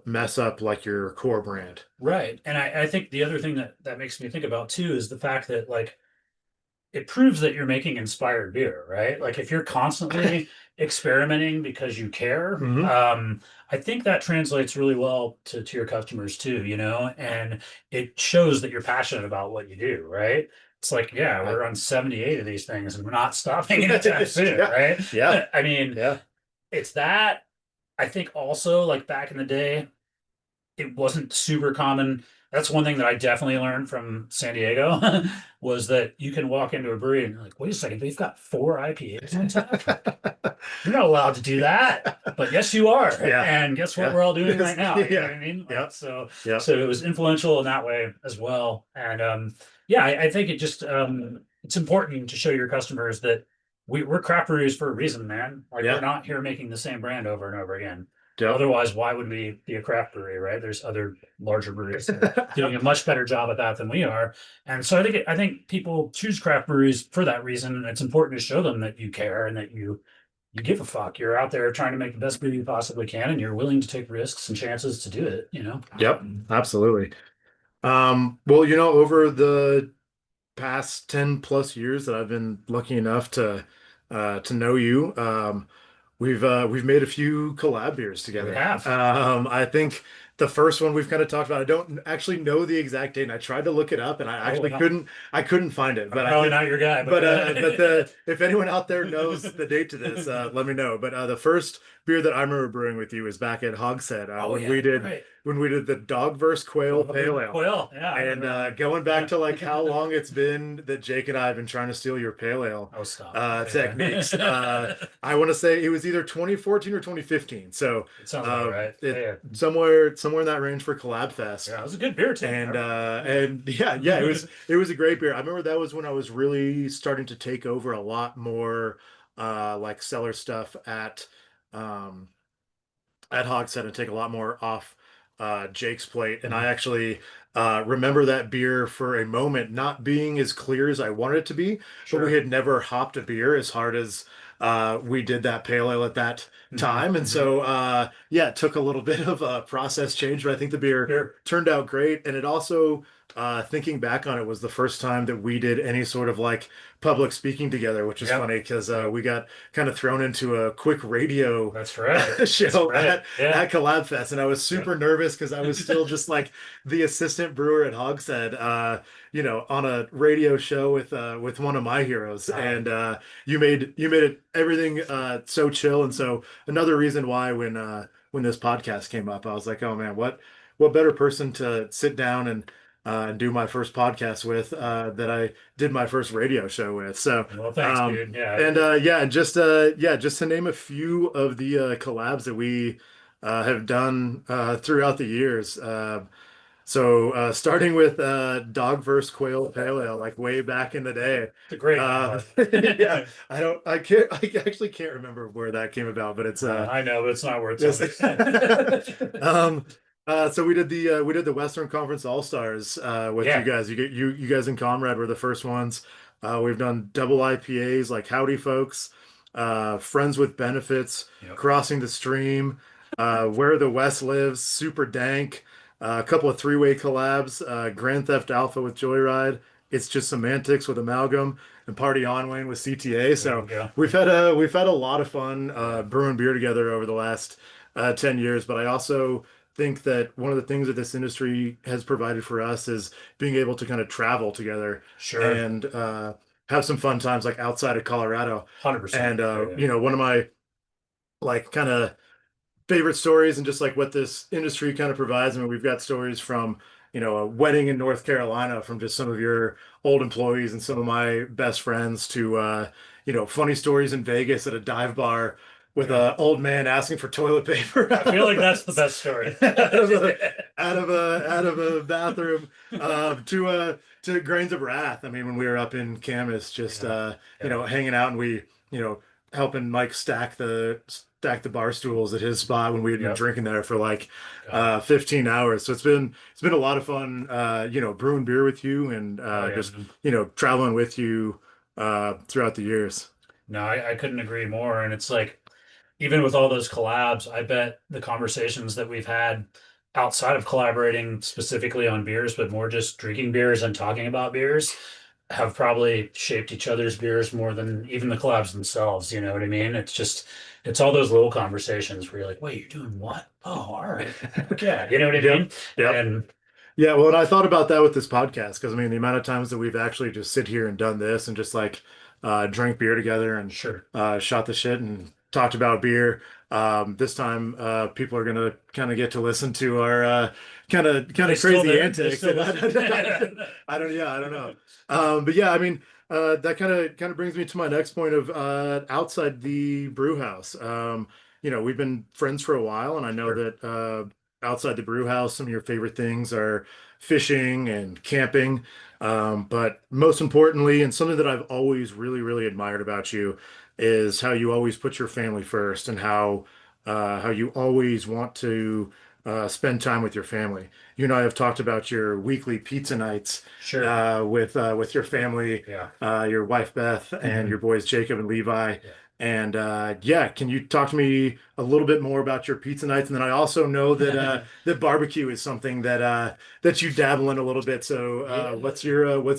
mess up like your core brand. Right. And I think the other thing that makes me think about too is the fact that like it proves that you're making inspired beer, right? Like if you're constantly experimenting because you care, Hmm. I think that translates really well to your customers too, and it shows that you're passionate about what you do, right? It's like, yeah, I, we're on 78 of these things and we're not stopping anytime soon, yeah, right? yeah, I mean, yeah, it's that. I think also like back in the day, it wasn't super common. That's one thing that I definitely learned from San Diego was that you can walk into a brewery and you're like, wait a second, they've got 4 IPAs on tap. You're not allowed to do that, but yes, you are. yeah, And guess what yeah, we're all doing right now? You know what yeah, I mean? yeah, Like so, yeah, so it was influential in that way as well. And yeah, I think it just it's important to show your customers that we're craft breweries for a reason, man. Like we're yeah, not here making the same brand over and over again. yep. Otherwise, why would we be a craft brewery, right? There's other larger breweries that are doing a much better job at that than we are. And so I think people choose craft breweries for that reason. And it's important to show them that you care and that you give a fuck. You're out there trying to make the best beer you possibly can, and you're willing to take risks and chances to do it. Yep, absolutely. Well, over the past 10 plus years that I've been lucky enough to know you, we've made a few collab beers We together. have. I think the first one we've kind of talked about, I don't actually know the exact date, and I tried to look it up and I Oh, actually no, couldn't find it. I'm But I probably think not your guy, but but go but the ahead. if anyone out there knows the date to this, let me know. But the first beer that I remember brewing with you was back at Hogshead Oh when yeah, we did right. the Dog vs. Quail Pale Ale. Well, yeah, I And remember that one. going back Yeah. to like how long it's been that Jake and I have been trying to steal your pale ale Oh, stop. techniques. Yeah. I want to say it was either 2014 or 2015. So It sounds about right. it Yeah. somewhere in that range for Collab Fest. Yeah, it was a good beer too. And yeah, it was a great beer. I remember that was when I was really starting to take over a lot more like cellar stuff um at Hogshead and take a lot more off Jake's plate. And I actually remember that beer for a moment not being as clear as I wanted it to be, but we Sure. had never hopped a beer as hard as we did that pale ale at that time. And so, yeah, it took a little bit of a process change, but I think the beer Sure. turned out great. And it also, thinking back on it, was the first time that we did any sort of like public speaking together, which is Yep. funny because we got kind of thrown into a quick radio That's right. That's show right. Yeah. at Collab Fest, and I was Yep. super nervous because I was still just like the assistant brewer at Hogshead, on a radio show with one of my heroes, Uh, and you made it everything so chill, and so another reason why when this podcast came up, I was like, oh man, what better person to sit down and do my first podcast with that I did my first radio show with. So, well, thanks, dude. Yeah. and yeah, just to name a few of the collabs that we have done throughout the years. Starting with Dog vs. Quail Pale Ale, like way back in the day. It's a great name. Yeah, I actually can't remember where that came about, but it's I know, but it's not worth yes. something. So we did the Western Conference All Stars with you Yeah. guys. You guys and Comrade were the first ones. We've done double IPAs like Howdy Folks, Friends with Benefits, Yep. Crossing the Stream, Where the West Lives, Super Dank, a couple of three-way collabs, Grand Theft Alpha with Joyride. It's Just Semantics with Amalgam and Party On Wayne with CTA. There So you go. we've had a lot of fun brewing beer together over the last 10 years. But I also think that one of the things that this industry has provided for us is being able to kind of travel together Sure. and have some fun times like outside of Colorado. 100%. And Yeah. one of my like kind of favorite stories and just like what this industry kind of provides. I mean, we've got stories from, a wedding in North Carolina from just some of your old employees and some of my best friends to, funny stories in Vegas at a dive bar with Yeah. a old man asking for toilet paper. I feel like that's the best story. Out of a bathroom, to Grains of Wrath. I mean, when we were up in Camas, just, Yeah. Yeah. hanging out and we, helping Mike stack the bar stools at his spot when we had been Yep. drinking there for like God. 15 hours. So it's been a lot of fun brewing beer with you and Oh, yeah, just man. traveling with you throughout the years. No, I couldn't agree more. And it's like, even with all those collabs, I bet the conversations that we've had outside of collaborating specifically on beers, but more just drinking beers and talking about beers, have probably shaped each other's beers more than even the collabs themselves. You know what I mean? It's all those little conversations where you're like, wait, you're doing what? Oh, all right. Yeah. You know what I Yep. mean? Yep. And Yeah, well, and I thought about that with this podcast because I mean the amount of times that we've actually just sit here and done this and just like drank beer together and sure. shot the shit and talked about beer. This time, people are gonna kind of get to listen to our kind They of still crazy there? They antics. still And listen? I don't know. But yeah, I mean, that kind of brings me to my next point of outside the brew house. We've been friends for a while, and I know Sure. that outside the brew house, some of your favorite things are fishing and camping. But most importantly, and something that I've always really, really admired about you is how you always put your family first and how you always want to spend time with your family. You and I have talked about your weekly pizza nights Sure. with your family, Yeah. your wife Beth, and Mhm. your boys Jacob and Levi. Yeah. And yeah, can you talk to me a little bit more about your pizza nights? And then I also know that that barbecue is something that you dabble in a little bit. So Yeah. what's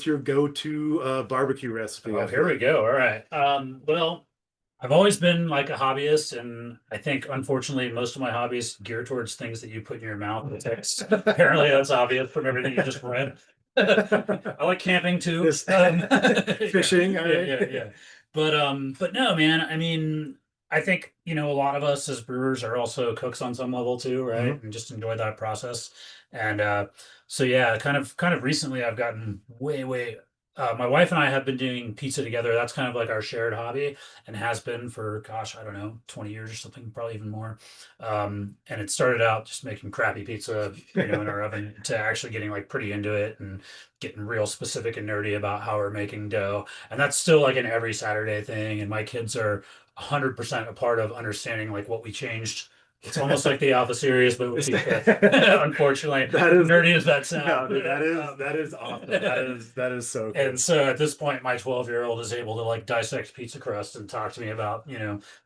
your go-to barbecue recipe? Oh, here we go. All right. Well, I've always been like a hobbyist, and I think unfortunately most of my hobbies gear towards things that you put in your mouth and taste. Apparently, that's obvious from everything you just read. I like camping too. This fishing. Yeah. But no, man. I mean, I think a lot of us as brewers are also cooks on some level too, right? Mhm. And just enjoy that process. And so yeah, kind of recently, I've gotten way. My wife and I have been doing pizza together. That's kind of like our shared hobby and has been for, gosh, I don't know, 20 years or something, probably even more. And it started out just making crappy pizza, in our oven to actually getting like pretty into it and getting real specific and nerdy about how we're making dough. And that's still like an every Saturday thing. And my kids are 100% a part of understanding like what we changed. It's almost like the Alpha series, but with pizza. Unfortunately, That is nerdy as that no, sounds. dude, that is awesome. That is so cool. And so at this point, my 12-year-old is able to like dissect pizza crust and talk to me about,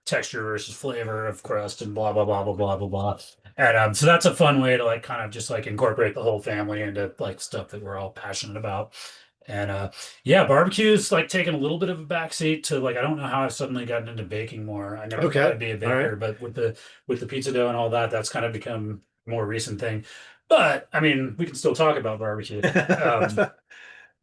texture versus flavor of crust and blah, blah, blah, blah, blah, blah, blah. And so that's a fun way to like kind of just like incorporate the whole family into like stuff that we're all passionate about. And yeah, barbecue's like taken a little bit of a backseat to like I don't know how I've suddenly gotten into baking more. I never thought Okay. I'd be a All right. baker, but with the pizza dough and all that, that's kind of become a more recent thing. But I mean, we can still talk about barbecue. Um,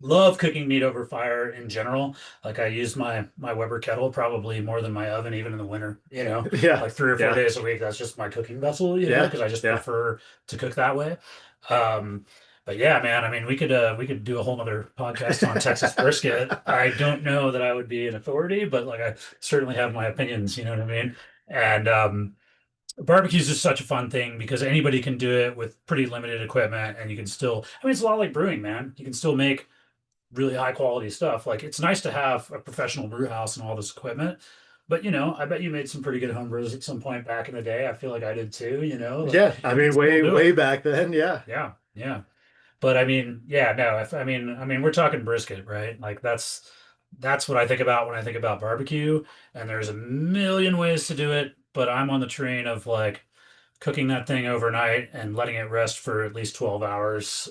Love cooking meat over fire in general. Like I use my Weber kettle probably more than my oven, even in the winter, Yeah. like 3 or 4 Yeah. days a week. That's just my cooking vessel, Yeah. because I just Yeah. prefer to cook that way. Um, but yeah, man, I mean, we could do a whole nother podcast on Texas brisket. I don't know that I would be an authority, but like I certainly have my opinions, you know what I mean? And barbecue is just such a fun thing because anybody can do it with pretty limited equipment, and you can still, I mean, it's a lot like brewing, man. You can still make really high quality stuff. Like it's nice to have a professional brew house and all this equipment. But I bet you made some pretty good home brews at some point back in the day. I feel like I did too, like Yeah. I you can mean, still way, do way it. back then. Yeah. Yeah, yeah. But I mean, yeah, no, if I mean we're talking brisket, right? Like that's what I think about when I think about barbecue. And there's a million ways to do it, but I'm on the train of like cooking that thing overnight and letting it rest for at least 12 hours.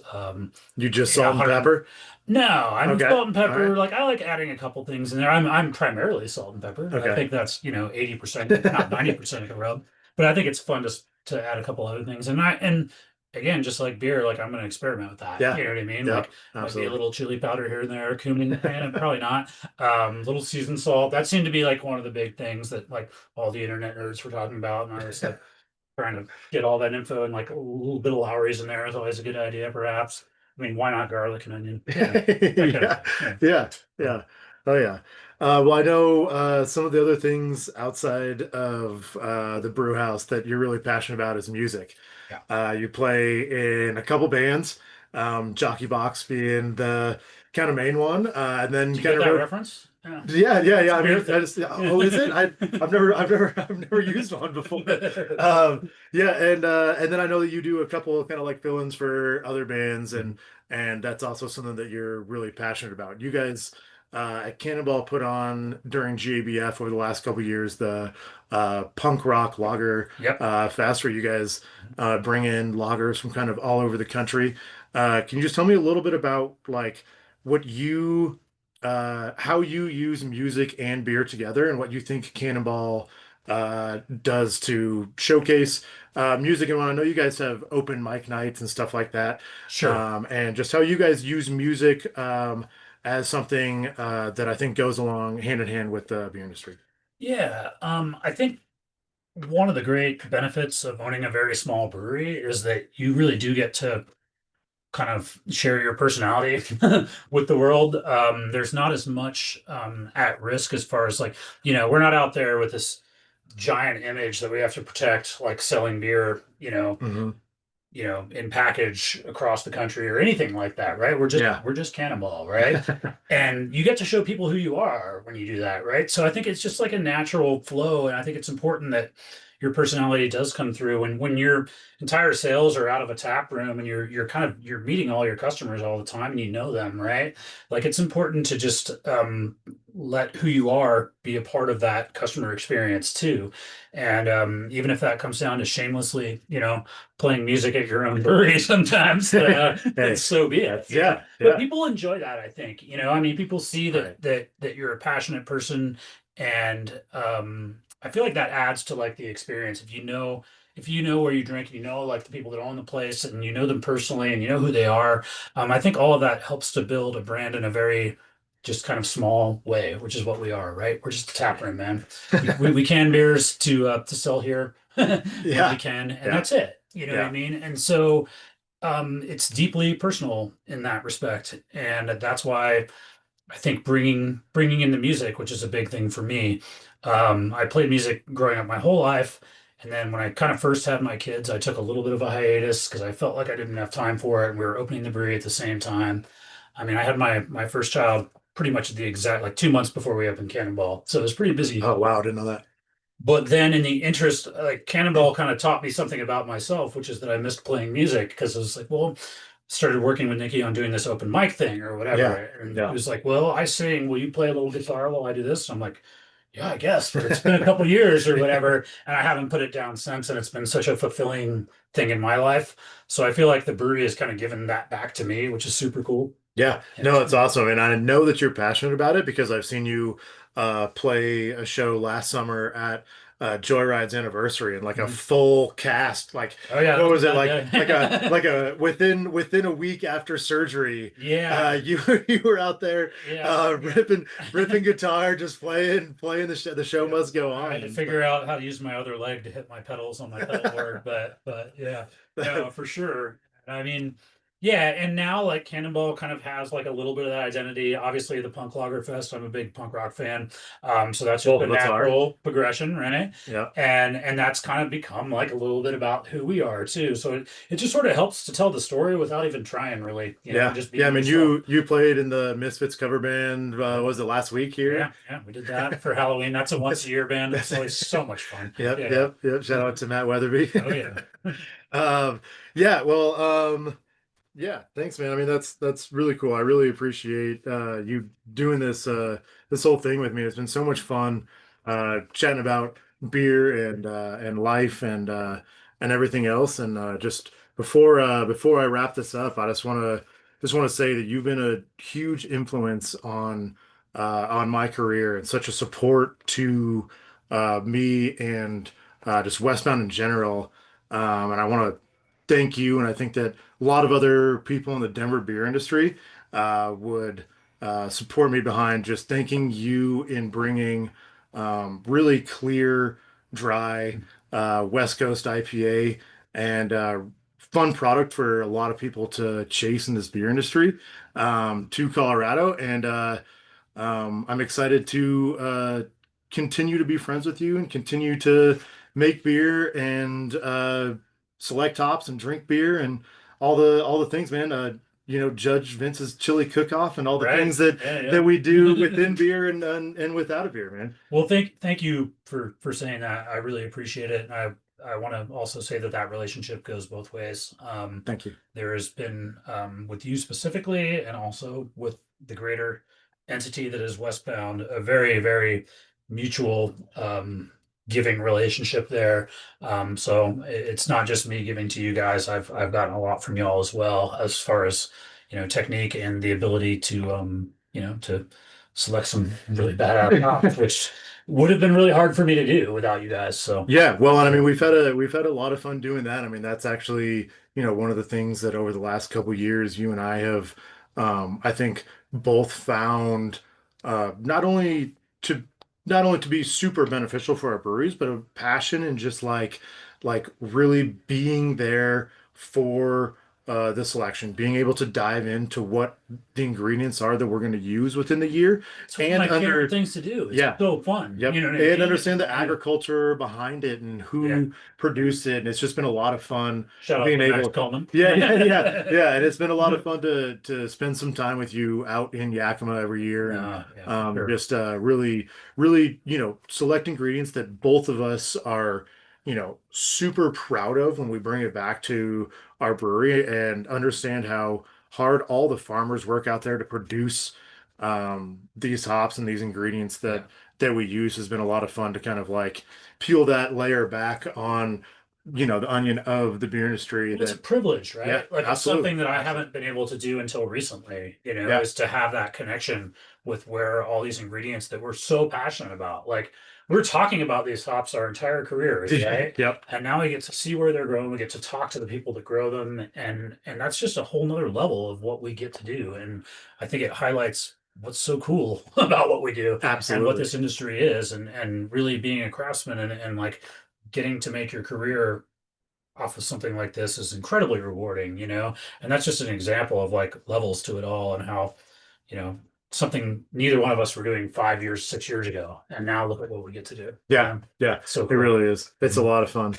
You just Yeah, salt and 100. pepper. No, I'm Okay. salt and All right. pepper. Like I like adding a couple things in there. I'm primarily salt and pepper. I Okay. think that's 80%, if not 90% of the rub. But I think it's fun to add a couple other things. And again, just like beer, like I'm going to experiment with that. Yeah. You know what I mean? Yeah. Like might be a Absolutely. little chili powder here and there, cumin, and probably not. Little seasoned salt. That seemed to be like one of the big things that like all the internet nerds were talking about, and I was like trying to get all that info, and like a little bit of Lowry's in there is always a good idea, perhaps. I mean, why not garlic and onion? That kind of Yeah, thing. Yeah. yeah, So, yeah. Oh yeah. Well, I know some of the other things outside of the brew house that you're really passionate about is music. yeah. You play in a couple bands, Jockey Box being the kind of main one, and then Do you kind get of that wrote. reference? Yeah. Yeah, yeah, It's yeah. a I beer mean, I thing. just, oh, is it? I've never used one before. Yeah, and then I know that you do a couple of kind of like fill-ins for other bands, and that's also something that you're really passionate about. You guys at Cannonball put on during GABF over the last couple of years the punk rock lager Yep. fest where you guys bring in lagers from kind of all over the country. Can you just tell me a little bit about like what you how you use music and beer together and what you think Cannonball does to showcase music? And I know you guys have open mic nights and stuff like that, Sure. and just how you guys use music as something that I think goes along hand in hand with the beer industry. Yeah. I think one of the great benefits of owning a very small brewery is that you really do get to kind of share your personality with the world. There's not as much at risk as far as like, we're not out there with this giant image that we have to protect, like selling beer, Hmm. in package across the country or anything like that, right? Yeah. We're just Cannonball, right? And you get to show people who you are when you do that, right? So I think it's just like a natural flow, and I think it's important that your personality does come through when your entire sales are out of a tap room and you're meeting all your customers all the time and you know them, right? Like it's important to just let who you are be a part of that customer experience too. And even if that comes down to shamelessly, playing music at your own brewery sometimes, then Hey, so be it, yeah, But yeah. people enjoy that, I think. I mean, people see Right. that you're a passionate person, and I feel like that adds to like the experience. If you know where you drink and you know like the people that own the place and you know them personally and you know who they are, I think all of that helps to build a brand in a very just kind of small way, which is what we are, right? We're just a tap room, man. We can beers to sell here when we Yeah, can, and yeah, that's it. You know what I yeah. mean? And so it's deeply personal in that respect, and that's why I think bringing in the music, which is a big thing for me. I played music growing up my whole life, and then when I kind of first had my kids, I took a little bit of a hiatus because I felt like I didn't have time for it, and we were opening the brewery at the same time. I mean, I had my first child pretty much at the exact like 2 months before we opened Cannonball, so it was pretty busy. Oh wow, didn't know that. But then in the interest, like Cannonball kind of taught me something about myself, which is that I missed playing music because I was like, well, started working with Nikki on doing this open mic thing or whatever. Yeah, And it yeah. was like, well, I sing, will you play a little guitar while I do this? And I'm like, yeah, I guess, but it's been a couple years or whatever. And I haven't put it down since. And it's been such a fulfilling thing in my life. So I feel like the brewery has kind of given that back to me, which is super cool. Yeah, Yeah. no, it's awesome. And I know that you're passionate about it because I've seen you play a show last summer at Joyride's anniversary and like a Mhm. full cast. Like, Oh yeah, that what was a was it bad like? day. Like a within a week after surgery, Yeah, you were out there yeah, yeah. ripping guitar, just playing the show. The show Yeah, must go I on. had to And figure out how to use my other leg to hit my pedals on my pedal board, but yeah, no, that, for sure. I mean, yeah, and now like Cannonball kind of has like a little bit of that identity. Obviously, the Punk Lager Fest, I'm a big punk rock fan, so that's just well, a that's hard. natural progression, right? Yeah. And that's kind of become like a little bit about who we are too. So it just sort of helps to tell the story without even trying, really, Yeah. just Yeah. I being mean, yourself. you played in the Misfits cover band, Yeah. was it last week here? Yeah, yeah, we did that for Halloween. That's a once a year band. That's It's always so much fun. yep, Yeah. yep, yep. Shout out to Matt Weatherby. Oh yeah. Um, yeah, well, yeah, thanks, man. I mean, that's really cool. I really appreciate you doing this whole thing with me. It's been so much fun chatting about beer and life and everything else. And just before I wrap this up, I just want to say that you've been a huge influence on my career and such a support to me and just Westbound in general. And I want to thank you. And I think that a lot of other people in the Denver beer industry would support me behind just thanking you in bringing really clear, dry West Coast IPA and fun product for a lot of people to chase in this beer industry to Colorado. And I'm excited to continue to be friends with you and continue to make beer and select hops and drink beer and all the things, man. Judge Vince's chili cook-off and all the Right. things that Yeah, that we do yeah. within beer and without a beer, man. Well, thank you for saying that. I really appreciate it. And I want to also say that that relationship goes both ways. Thank you. There has been with you specifically, and also with the greater entity that is Westbound, a very very mutual giving relationship there. So it's not just me giving to you guys. I've gotten a lot from y'all as well, as far as technique and the ability to to select some really badass hops, which would have been really hard for me to do without you guys. So, Yeah, well, and I mean, so we've had a lot of fun doing that. I mean, that's actually, one of the things that over the last couple years, you and I have, I think, both found not only to not only to be super beneficial for our breweries, but a passion and just like really being there for the selection, being able to dive into what the ingredients are that we're going to use within the year, it's one of and my favorite under things to do. It's yeah. so fun. You Yep. know what I And mean? understand the Yeah. agriculture behind it and Yeah. who produced it. And it's just been a lot of fun Shout out being to Max able. Coleman. Yeah, yeah, yeah, yeah. And it's been a lot of fun to spend some time with you out in Yakima every year and Yeah, for sure. just really, select ingredients that both of us are, super proud of when we bring it back to our brewery and understand how hard all the farmers work out there to produce these hops and these ingredients Yeah. that we use has been a lot of fun to kind of like peel that layer back on, the onion of the beer industry Well, it's a that, privilege, yeah, right? Like it's absolutely. something that I Absolutely. haven't been able to do until recently, Yeah. is to have that connection with where all these ingredients that we're so passionate about. Like we're talking about these hops our entire careers, right? Yep. And now we get to see where they're grown. We get to talk to the people that grow them, and that's just a whole nother level of what we get to do. And I think it highlights what's so cool about what we do and what Absolutely. this industry is, and really being a craftsman and like getting to make your career off of something like this is incredibly rewarding, and that's just an example of like levels to it all and how, you know, something neither one of us were doing 5 years, 6 years ago. And now look at what we get to do. Yeah. Yeah. So It cool. really is. It's a Mhm. lot of fun.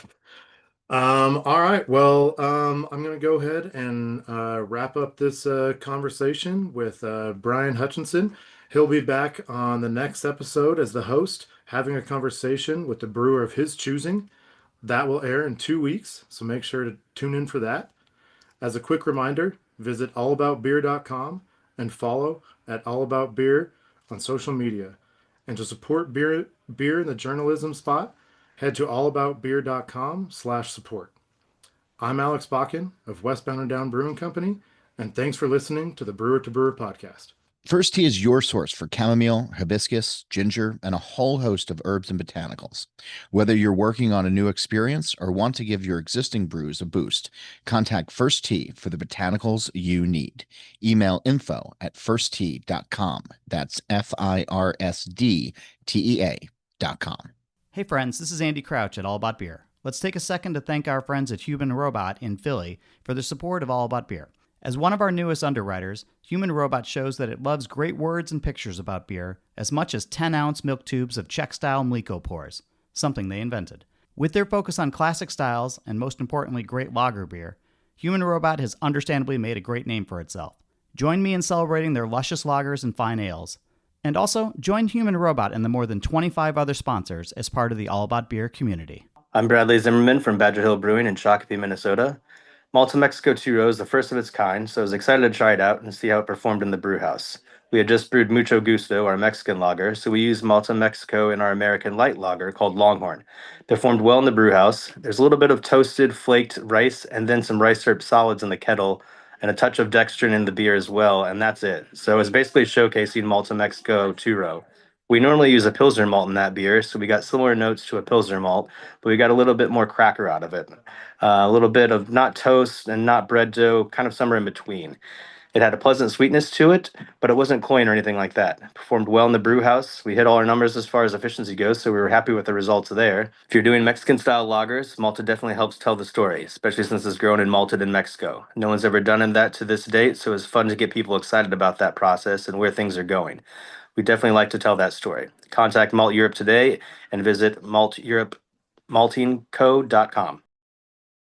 All right. Well, I'm going to go ahead and wrap up this conversation with Brian Hutchinson. He'll be back on the next episode as the host, having a conversation with the brewer of his choosing. That will air in 2 weeks, so make sure to tune in for that. As a quick reminder, visit allaboutbeer.com and follow at allaboutbeer on social media. And to support beer in the journalism spot, head to allaboutbeer.com/support. I'm Alex Bakken of Westbound and Down Brewing Company, and thanks for listening to the Brewer to Brewer podcast. First Tea is your source for chamomile, hibiscus, ginger, and a whole host of herbs and botanicals. Whether you're working on a new experience or want to give your existing brews a boost, contact First Tea for the botanicals you need. Email info@firsttea.com. That's FIRSDTEA.com. Hey friends, this is Andy Crouch at All About Beer. Let's take a second to thank our friends at Human Robot in Philly for their support of All About Beer. As one of our newest underwriters, Human Robot shows that it loves great words and pictures about beer as much as 10-ounce milk tubes of Czech-style Mliko pours, something they invented. With their focus on classic styles and most importantly great lager beer, Human Robot has understandably made a great name for itself. Join me in celebrating their luscious lagers and fine ales. And also, join Human Robot and the more than 25 other sponsors as part of the All About Beer community. I'm Bradley Zimmerman from Badger Hill Brewing in Shakopee, Minnesota. Malta Mexico 2 is the first of its kind, so I was excited to try it out and see how it performed in the brew house. We had just brewed Mucho Gusto, our Mexican lager, so we used Malta Mexico in our American light lager called Longhorn. Performed well in the brew house. There's a little bit of toasted, flaked rice and then some rice syrup solids in the kettle and a touch of dextrin in the beer as well, and that's it. So it's basically showcasing Malta Mexico 2. We normally use a Pilsner malt in that beer, so we got similar notes to a Pilsner malt, but we got a little bit more cracker out of it. A little bit of not toast and not bread dough, kind of somewhere in between. It had a pleasant sweetness to it, but it wasn't cloying or anything like that. Performed well in the brew house. We hit all our numbers as far as efficiency goes, so we were happy with the results there. If you're doing Mexican-style lagers, Malta definitely helps tell the story, especially since it's grown and malted in Mexico. No one's ever done that to this date, so it's fun to get people excited about that process and where things are going. We definitely like to tell that story. Contact Malt Europe today and visit maltingco.com.